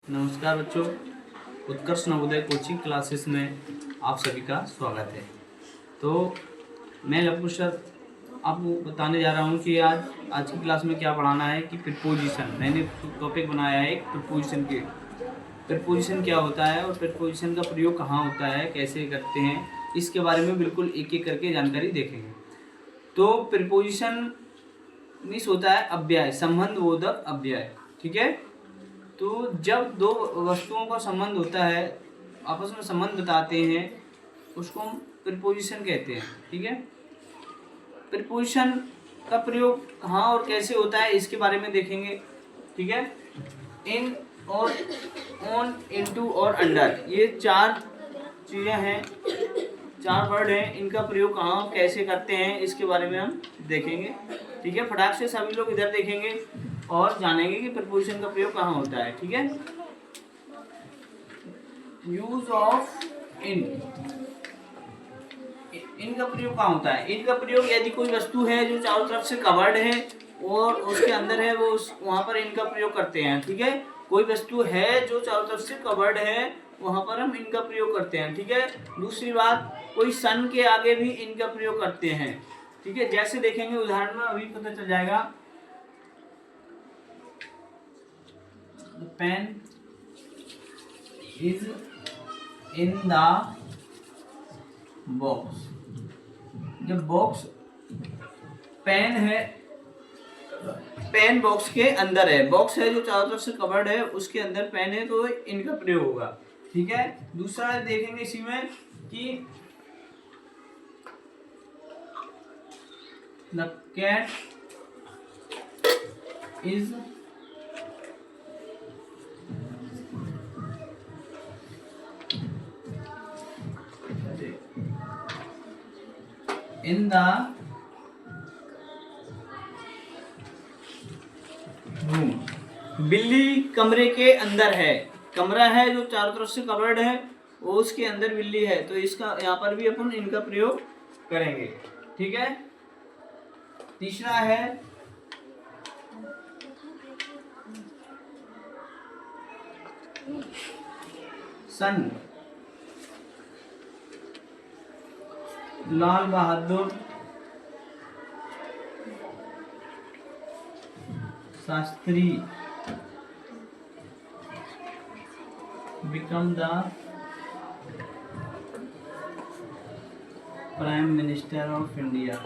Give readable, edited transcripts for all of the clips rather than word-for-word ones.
नमस्कार बच्चों, उत्कर्ष Navodaya coaching classes में आप सभी का स्वागत है। तो मैं लवकुश सर आपको बताने जा रहा हूँ कि आज की क्लास में क्या पढ़ाना है कि प्रीपोजिशन। मैंने टॉपिक बनाया है एक प्रीपोजिशन के। प्रीपोजिशन क्या होता है और प्रीपोजिशन का प्रयोग कहाँ होता है, कैसे करते हैं, इसके बारे में बिल्कुल एक एक करके जानकारी देखेंगे। तो प्रीपोजिशन मीन्स होता है अव्यय, संबंधबोधक अव्यय। ठीक है। तो जब दो वस्तुओं का संबंध होता है, आपस में संबंध बताते हैं, उसको हम प्रीपोजिशन कहते हैं। ठीक है। प्रीपोजिशन का प्रयोग कहाँ और कैसे होता है इसके बारे में देखेंगे। ठीक है। इन और ऑन, इनटू और अंडर, ये चार चीज़ें हैं, चार वर्ड हैं। इनका प्रयोग कहाँ और कैसे करते हैं इसके बारे में हम देखेंगे। ठीक है। फटाक से सभी लोग इधर देखेंगे और जानेंगे कि प्रीपोजिशन का प्रयोग कहाँ होता है। ठीक है। यूज ऑफ इन, इनका प्रयोग कहाँ होता है। इनका प्रयोग यदि कोई वस्तु है जो चारों तरफ से कवर्ड है और उसके अंदर है, वो वहां पर इनका प्रयोग करते हैं। ठीक है। कोई वस्तु है जो चारों तरफ से कवर्ड है, वहां पर हम इनका प्रयोग करते हैं। ठीक है। दूसरी बात, कोई सन के आगे भी इनका प्रयोग करते हैं। ठीक है। जैसे देखेंगे उदाहरण में अभी पता चल जाएगा। The pen is in the box। जब बॉक्स पेन है, पेन बॉक्स के अंदर है, बॉक्स है जो चारों तरफ से कवर्ड है, उसके अंदर पेन है, तो इनका प्रयोग होगा। ठीक है। दूसरा देखेंगे इसी में कि the cat is in the room. बिल्ली कमरे के अंदर है। कमरा है जो चारों तरफ से कवर्ड है, वो उसके अंदर बिल्ली है, तो इसका यहाँ पर भी अपन इनका प्रयोग करेंगे। ठीक है। तीसरा है son, Lal Bahadur Shastri became the prime minister of India.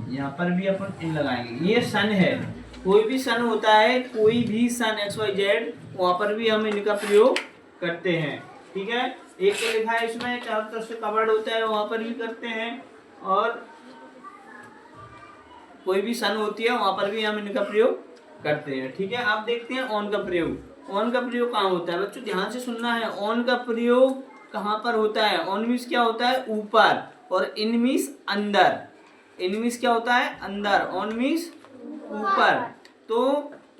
यहाँ पर भी अपन इन लगाएंगे। ये सन है, कोई भी सन होता है, कोई भी सन XYZ, वहां पर भी हम इनका प्रयोग करते हैं। ठीक है। एक तो लिखा है इसमें चारों तरफ से कवर्ड होता है, वहां पर भी करते हैं, और कोई भी सन होती है वहां पर भी हम इनका प्रयोग करते हैं। ठीक है। आप देखते हैं ऑन का प्रयोग। ऑन का प्रयोग कहाँ होता है बच्चों, ध्यान से सुनना है। ऑन का प्रयोग कहाँ पर होता है। ऑन मीन्स क्या होता है, ऊपर, और इन मीन्स अंदर। इन मीन्स क्या होता है, अंदर। ऑन मीन्स ऊपर। तो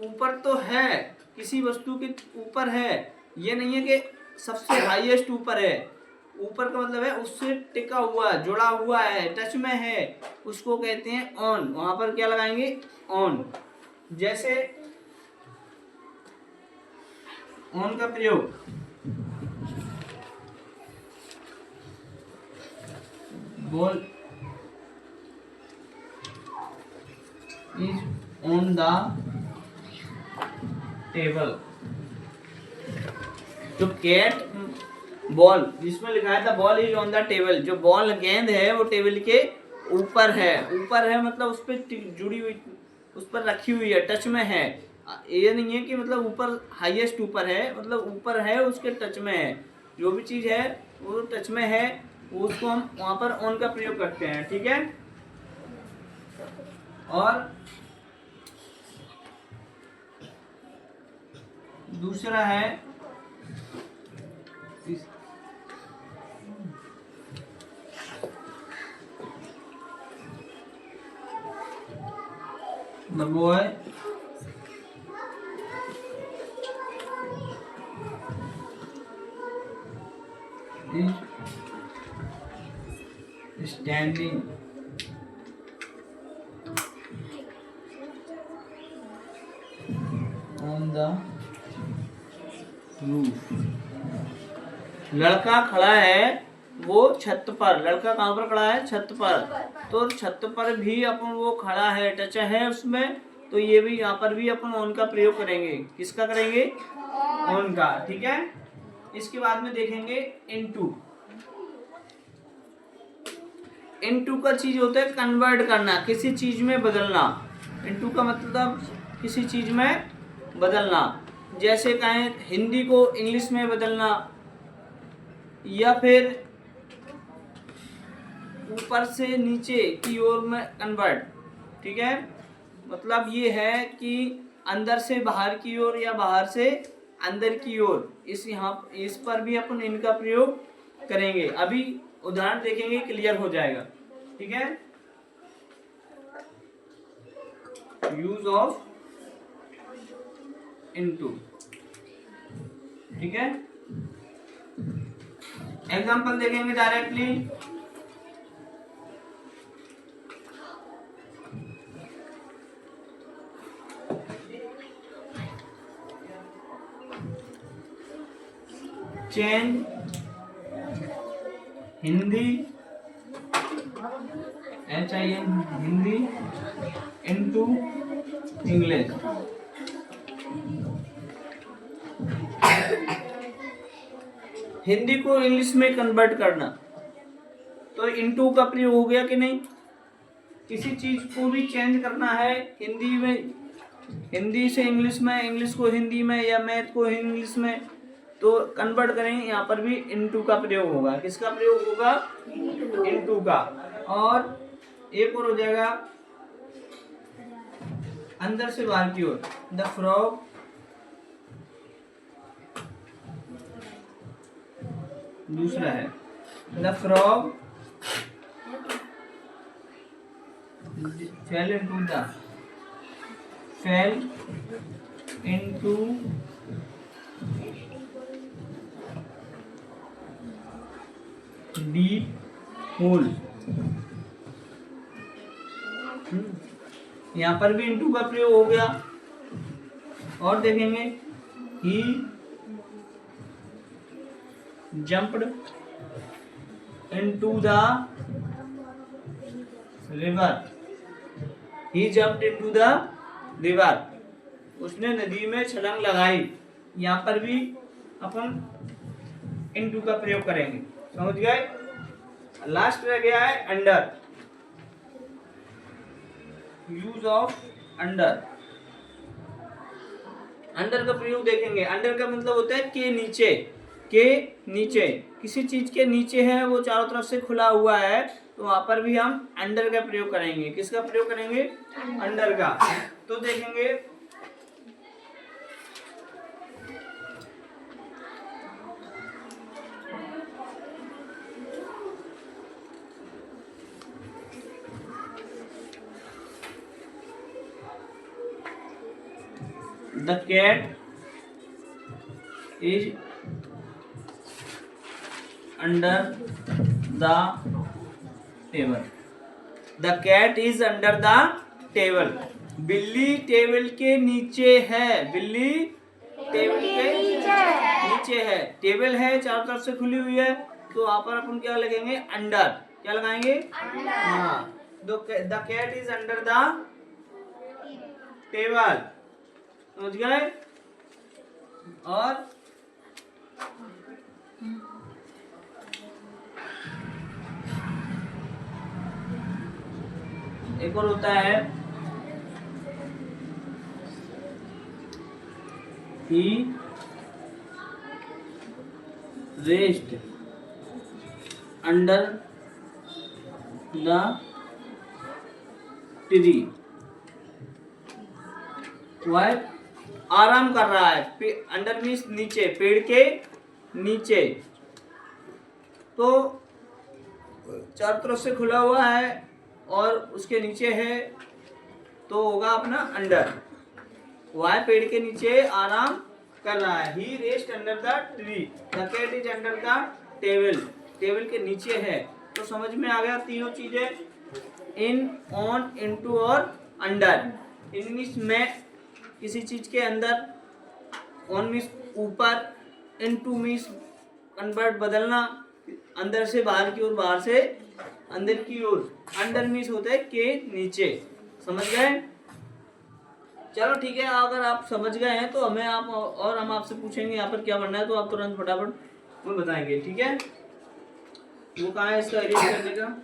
ऊपर तो है, किसी वस्तु के ऊपर है, ये नहीं है कि सबसे हाईएस्ट ऊपर है। ऊपर का मतलब है उससे टिका हुआ, जुड़ा हुआ है, टच में है, उसको कहते हैं ऑन। वहां पर क्या लगाएंगे, ऑन। जैसे ऑन का प्रयोग ball is on the table. तो कैट बॉल, जिसमें लिखा है था ball is on the table, जो बॉल गेंद है वो टेबल के ऊपर है। ऊपर है मतलब उस पर जुड़ी हुई, उस पर रखी हुई है, टच में है। ये नहीं है कि मतलब ऊपर हाईएस्ट ऊपर है, मतलब ऊपर है, उसके टच में है। जो भी चीज है वो टच में है, उसको हम वहां पर ऑन का प्रयोग करते हैं। ठीक है। और दूसरा है the boy is standing on the roof. लड़का खड़ा है वो छत पर। लड़का कहाँ पर खड़ा है? छत पर। तो छत पर भी अपन वो खड़ा है, टच है उसमें, तो ये भी यहाँ पर भी अपन ऑन का प्रयोग करेंगे। किसका करेंगे? ऑन का। ठीक है। इसके बाद में देखेंगे इनटू। इनटू का चीज होता है कन्वर्ट करना, किसी चीज में बदलना। इनटू का मतलब किसी चीज में बदलना। जैसे कहें हिंदी को इंग्लिश में बदलना, या फिर ऊपर से नीचे की ओर में कन्वर्ट। ठीक है। मतलब ये है कि अंदर से बाहर की ओर या बाहर से अंदर की ओर। इस पर भी अपन इनका प्रयोग करेंगे। अभी उदाहरण देखेंगे, क्लियर हो जाएगा। ठीक है। Use of into. ठीक है। एग्जाम्पल देखेंगे directly. Change Hindi HIN Hindi into English. Hindi को इंग्लिश में कन्वर्ट करना। तो इनटू का प्रयोग हो गया कि नहीं? किसी चीज को भी चेंज करना है, हिंदी में हिंदी से इंग्लिश में, इंग्लिश को हिंदी में, या मैथ को इंग्लिश में, तो कन्वर्ट करेंगे। यहाँ पर भी इनटू का प्रयोग होगा। किसका प्रयोग होगा? इनटू का। और एक और हो जाएगा अंदर से बाहर की ओर। द फ्रॉग दूसरा है। The frog fail into deep whole. यहाँ पर भी इनटू का प्रयोग हो गया। और देखेंगे he jumped into the river. He jumped into the river. उसने नदी में छलांग लगाई। यहाँ पर भी अपन इनटू का प्रयोग करेंगे। समझ गए? लास्ट रह गया है under. Use of under. Under का प्रयोग देखेंगे। अंडर का मतलब होता है के नीचे। के नीचे, किसी चीज के नीचे है, वो चारों तरफ से खुला हुआ है, तो वहां पर भी हम अंडर का प्रयोग करेंगे। किसका प्रयोग करेंगे? अंडर का। तो देखेंगे The cat is under the table. The cat is under the table. बिल्ली टेबल के नीचे है। बिल्ली टेबल के नीचे है। टेबल है, चारों तरफ से खुली हुई है, तो वहां पर अपन क्या लगेंगे? अंडर। क्या लगाएंगे? हाँ। The cat is under the table. समझ गए? और एक और होता है he rest under the tree. वह आराम कर रहा है। अंडर मीन्स नीचे, पेड़ के नीचे। तो चारों तरफ से खुला हुआ है और उसके नीचे है, तो होगा अपना अंडर। वह पेड़ के नीचे आराम कर रहा है। He rest under the tree. The cat is under the table. Table के नीचे है। तो समझ में आ गया तीनों चीजें, इन, ऑन, इनटू और अंडर। इन मीन्स में किसी चीज के अंदर, ऑन मीन्स ऊपर, इनटू मीन्स कन्वर्ट बदलना, अंदर से बाहर की ओर, बाहर से अंदर की ओर, अंडर मीन्स होता है के नीचे। समझ गए? चलो ठीक है, अगर आप समझ गए हैं तो हमें आप और हम आपसे पूछेंगे यहाँ पर क्या बनना है, तो आप तुरंत फटाफट वो बताएंगे। ठीक है, वो कहाँ है इसका एडिट करने का?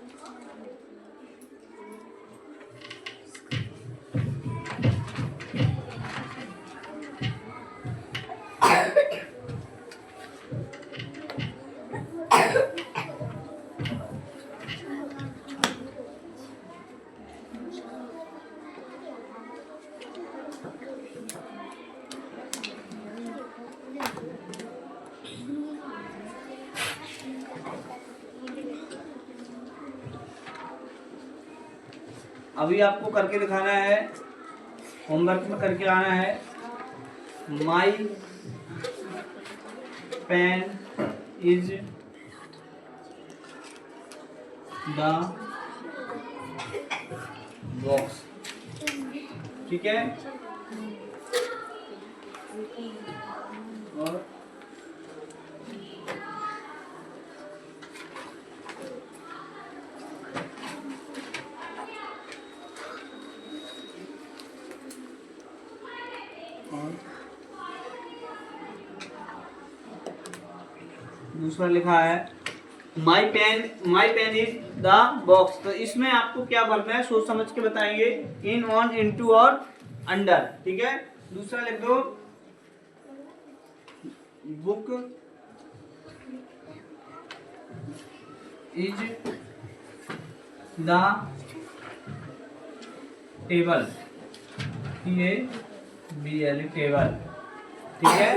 अभी आपको करके दिखाना है, होमवर्क में करके आना है। My pen is the box. ठीक है, और दूसरा लिखा है my pen is the box. तो इसमें आपको क्या भरना है, सोच समझ के बताएंगे, इन, ऑन, इनटू और अंडर। ठीक है, दूसरा लिख दो, book is the table, TABL table. ठीक है,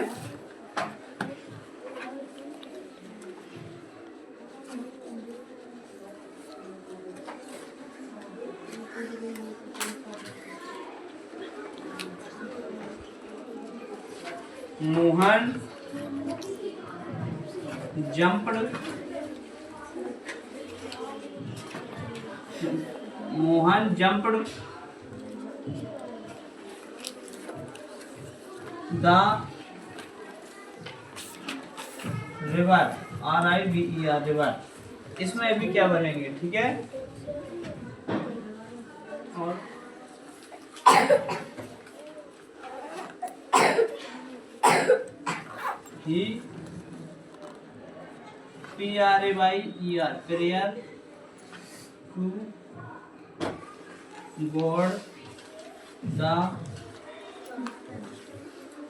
Mohan jumped the river, RIVER river. इसमें अभी क्या बनेंगे? ठीक है, और ही PRAYER prayer to God the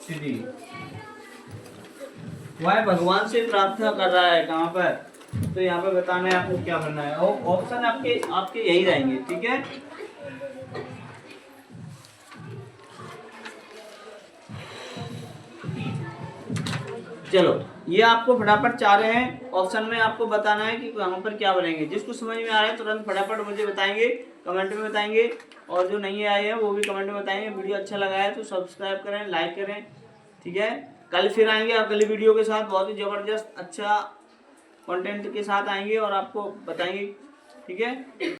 city. वह भगवान से प्रार्थना कर रहा है, कहाँ पर? तो यहाँ पे बताना है आपको क्या करना है, और ऑप्शन आपके यही रहेंगे। ठीक है, चलो ये आपको फटाफट चाह रहे हैं, ऑप्शन में आपको बताना है कि वहाँ पर क्या बनेंगे। जिसको समझ में आ रहा है तुरंत फटाफट मुझे बताएंगे, कमेंट में बताएंगे, और जो नहीं आए हैं वो भी कमेंट में बताएंगे। वीडियो अच्छा लगा है तो सब्सक्राइब करें, लाइक करें। ठीक है, कल फिर आएंगे अगली वीडियो के साथ, बहुत ही ज़बरदस्त अच्छा कंटेंट के साथ आएंगे और आपको बताएंगे। ठीक है।